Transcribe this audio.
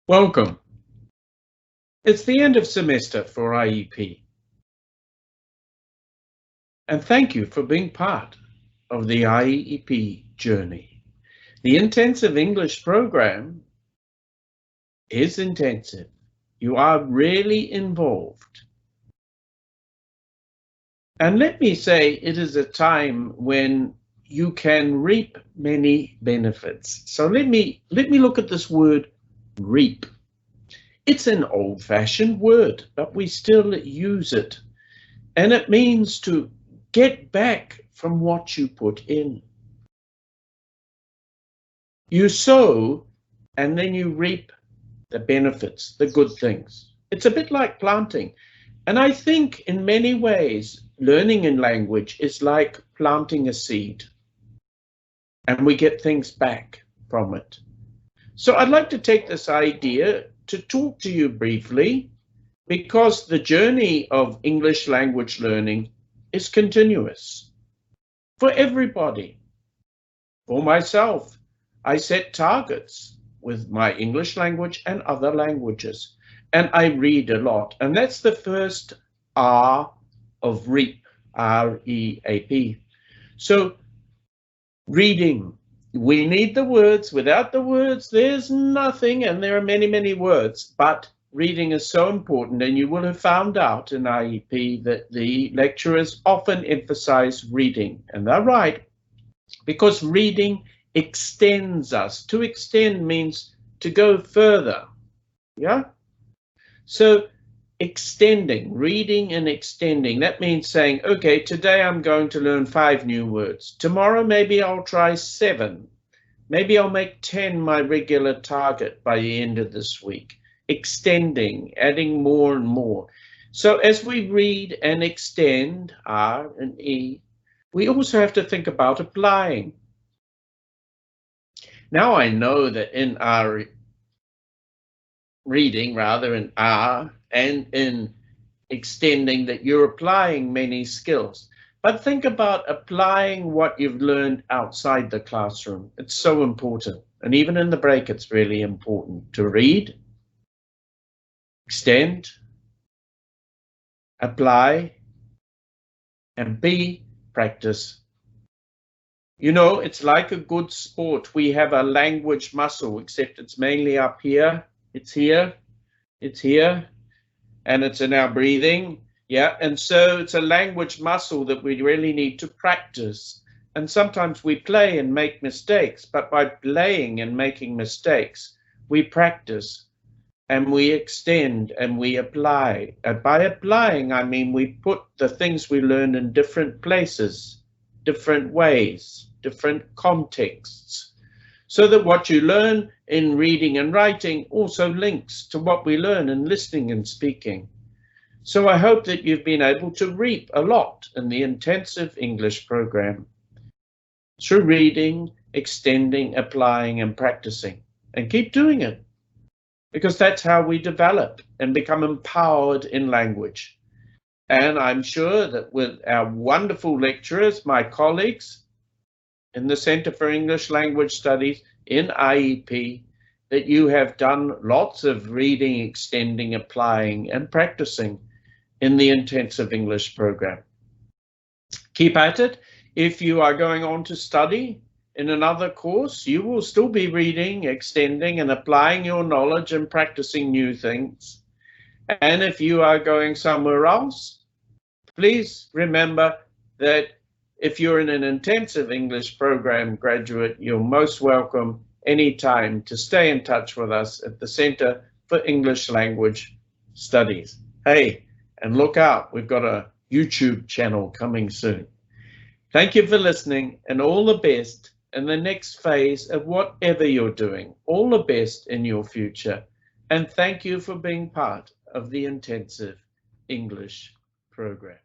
Welcome. It's the end of semester for IEP. And thank you for being part of the IEP journey. The intensive English program is intensive. You are really involved. And let me say, it is a time when you can reap many benefits. So let me look at this word reap. It's an old-fashioned word, but we still use it. And it means to get back from what you put in. You sow and then you reap the benefits, the good things. It's a bit like planting. And I think in many ways, learning in language is like planting a seed. And we get things back from it. So I'd like to take this idea to talk to you briefly, because the journey of English language learning is continuous for everybody. For myself, I set targets with my English language and other languages, and I read a lot. And that's the first R of REAP, R-E-A-P. So reading, we need the words. Without the words, there's nothing, and there are many, many words, but reading is so important, and you will have found out in IEP that the lecturers often emphasize reading, and they're right, because reading extends us. To extend means to go further, yeah? So extending, reading and extending, that means saying, okay, today I'm going to learn 5 new words. Tomorrow maybe I'll try 7. Maybe I'll make 10 my regular target by the end of this week. Extending, adding more and more. So as we read and extend, R and E, we also have to think about applying. Now I know that in our reading, rather in R, and in extending, that you're applying many skills. But think about applying what you've learned outside the classroom. It's so important. And even in the break, it's really important to read, extend, apply, and B, practice. You know, it's like a good sport. We have a language muscle, except it's mainly up here. It's here, it's here, and it's in our breathing. Yeah, and so it's a language muscle that we really need to practice. And sometimes we play and make mistakes, but by playing and making mistakes, we practice and we extend and we apply. And by applying, I mean we put the things we learn in different places, different ways, different contexts, so that what you learn in reading and writing also links to what we learn in listening and speaking. So I hope that you've been able to reap a lot in the intensive English program through reading, extending, applying, and practicing. And keep doing it, because that's how we develop and become empowered in language. And I'm sure that with our wonderful lecturers, my colleagues in the Center for English Language Studies in IEP, that you have done lots of reading, extending, applying, and practicing in the intensive English program. Keep at it. If you are going on to study in another course, you will still be reading, extending, and applying your knowledge and practicing new things. And if you are going somewhere else, please remember that if you're in an intensive English program graduate, you're most welcome anytime to stay in touch with us at the Center for English Language Studies. Hey, and look out, we've got a YouTube channel coming soon. Thank you for listening, and all the best in the next phase of whatever you're doing. All the best in your future. And thank you for being part of the intensive English program.